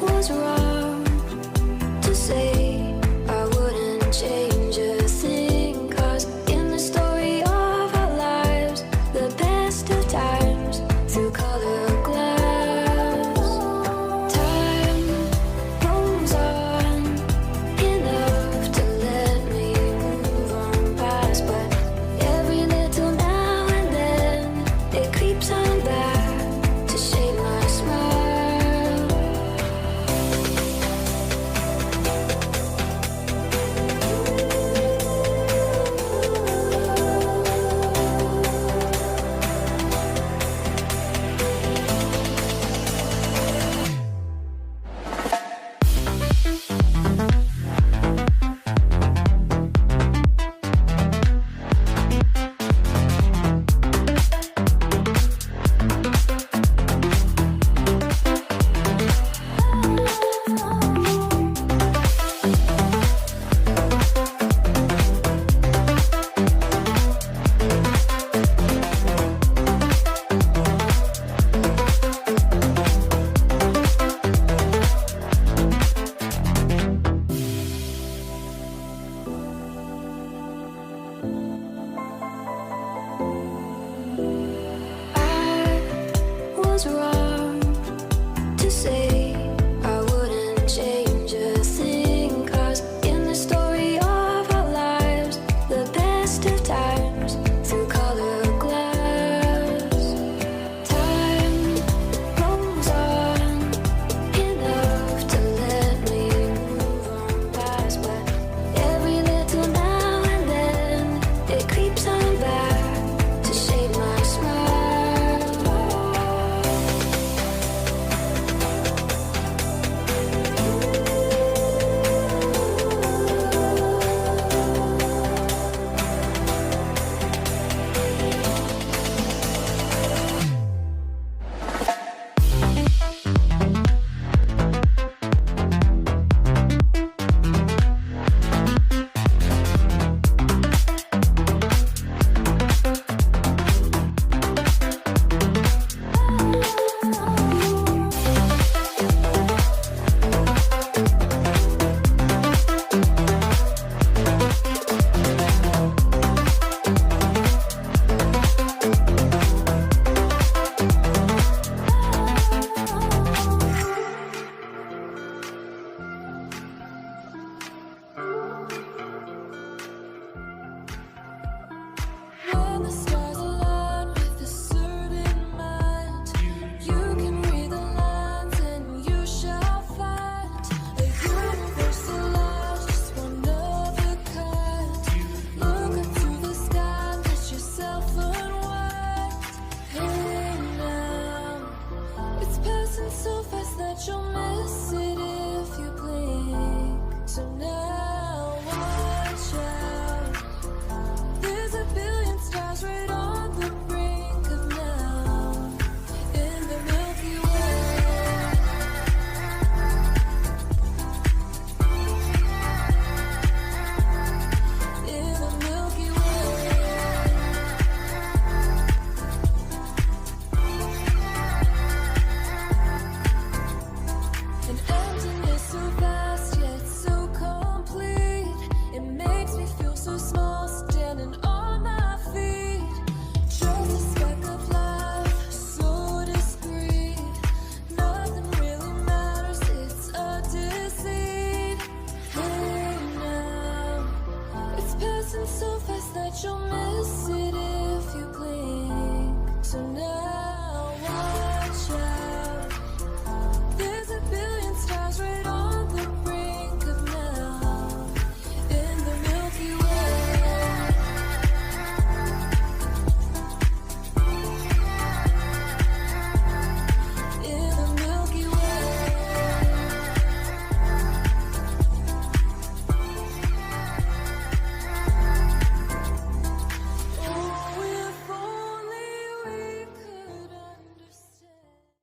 Was wrong to say I wouldn't change a thing, 'cause in the story of our lives, the best of times through color glass, time rolls on enough to let me move on past, but every little now and then it creeps on back to shade my smile. Was wrong to say I wouldn't change a thing, 'cause in the story of our lives, the best of times through color glass, time rolls on enough to let me move on past, but every little now and then it creeps on back to shade my smile. When the stars align with a certain mind, you can read the lines and you shall find a universal light, just one of a kind. Look up to the sky, let yourself unwind. Hey now, it's passing so fast that you'll miss it if you blink. So now watch out. There's a billion stars right on the brink of now, in the Milky Way. In the Milky Way. An emptiness so vast yet so complete, it makes me feel so small standing on my feet. Just a speck of life, so discreet. Nothing really matters, it's a deceit. Hey now, it's passing so fast that you'll miss it if you blink. So now